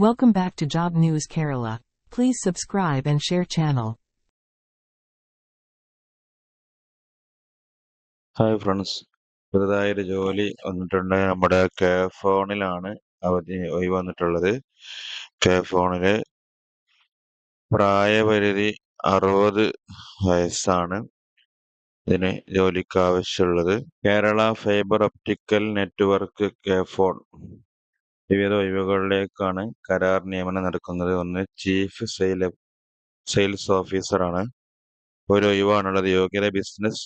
Welcome back to Job News Kerala. Please subscribe and share channel. Hi friends, പുതുതായൊരു ജോലി വന്നിട്ടുണ്ട്. നമ്മുടെ K ഫോണിലാണ് ഒഴിവ് വന്നിട്ടുള്ളത്. കെ ഫോണില് പ്രായപരിധി 60 വയസ്സാണ് ഇതിന് ജോലിക്ക് ആവശ്യമുള്ളത്. Kerala fibre optical network K phone വിവിധ ഒഴിവുകളിലേക്കാണ് കരാർ നിയമനം നടക്കുന്നത്. ഒന്ന് ചീഫ് സെയിൽസ് ഓഫീസറാണ്. ഒരു ഒഴിവാണുള്ളത്. യോഗ്യത ബിസിനസ്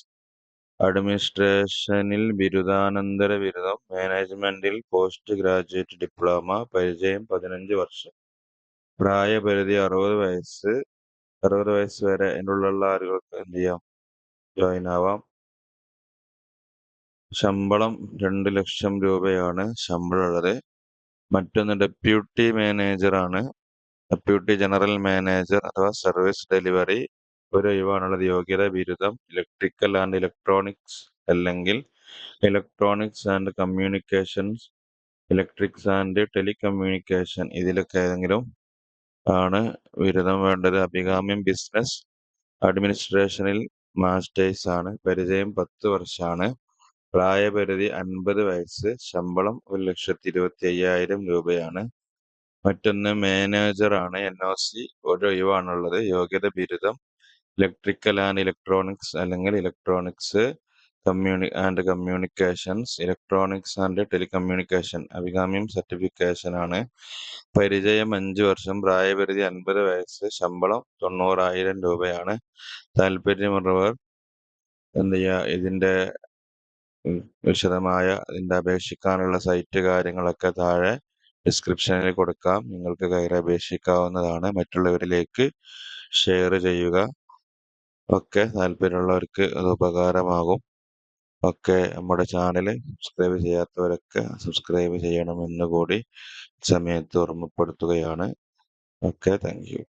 അഡ്മിനിസ്ട്രേഷനിൽ ബിരുദാനന്തര ബിരുദം, മാനേജ്മെന്റിൽ പോസ്റ്റ് ഗ്രാജുവേറ്റ് ഡിപ്ലോമ, പരിചയം 15 വർഷം, പ്രായപരിധി 60 വയസ്സ്. 60 വയസ്സ് വരെ അതിനുള്ള ആളുകൾക്ക് എന്ത് ചെയ്യാം, ജോയിൻ ആവാം. ശമ്പളം 2 ലക്ഷം രൂപയാണ് ശമ്പളം ഉള്ളത്. മറ്റൊന്ന് ഡെപ്യൂട്ടി മാനേജറാണ്. ഡെപ്യൂട്ടി ജനറൽ മാനേജർ അഥവാ സർവീസ് ഡെലിവറി. ഒരു ഒഴിവാണുള്ളത്. യോഗ്യത ബിരുദം ഇലക്ട്രിക്കൽ ആൻഡ് ഇലക്ട്രോണിക്സ് അല്ലെങ്കിൽ electronics and communications, electrics and telecommunication, ഇതിലൊക്കെ ഏതെങ്കിലും ആണ് ബിരുദം വേണ്ടത്. അഭികാമ്യം ബിസിനസ് അഡ്മിനിസ്ട്രേഷനിൽ മാസ്റ്റേഴ്സ് ആണ്. പരിചയം 10 വർഷമാണ്. പ്രായപരിധി 50 വയസ്സ്. ശമ്പളം 1,25,000 രൂപയാണ്. മറ്റൊന്ന് മാനേജറാണ്. NOC ഒരു ഒഴിവാണുള്ളത്. യോഗ്യത ബിരുദം ഇലക്ട്രിക്കൽ ആൻഡ് ഇലക്ട്രോണിക്സ് അല്ലെങ്കിൽ electronics and communications, electronics and telecommunication. അഭികാമ്യം സർട്ടിഫിക്കേഷൻ ആണ്. പരിചയം 5 വർഷം. പ്രായപരിധി 50 വയസ്സ്. ശമ്പളം 90,000 രൂപയാണ്. താല്പര്യമുള്ളവർ എന്ത് ചെയ്യുക, ഇതിന്റെ വിശദമായ ഇതിന്റെ അപേക്ഷിക്കാനുള്ള സൈറ്റ് കാര്യങ്ങളൊക്കെ താഴെ ഡിസ്ക്രിപ്ഷനിൽ കൊടുക്കാം. നിങ്ങൾക്ക് കയറി അപേക്ഷിക്കാവുന്നതാണ്. മറ്റുള്ളവരിലേക്ക് ഷെയർ ചെയ്യുക. ഒക്കെ താല്പര്യമുള്ളവർക്ക് അത് ഉപകാരമാകും. ഒക്കെ നമ്മുടെ ചാനൽ സബ്സ്ക്രൈബ് ചെയ്യാത്തവരൊക്കെ സബ്സ്ക്രൈബ് ചെയ്യണമെന്ന് കൂടി സമയത്ത് ഓർമ്മപ്പെടുത്തുകയാണ്. Okay, thank you.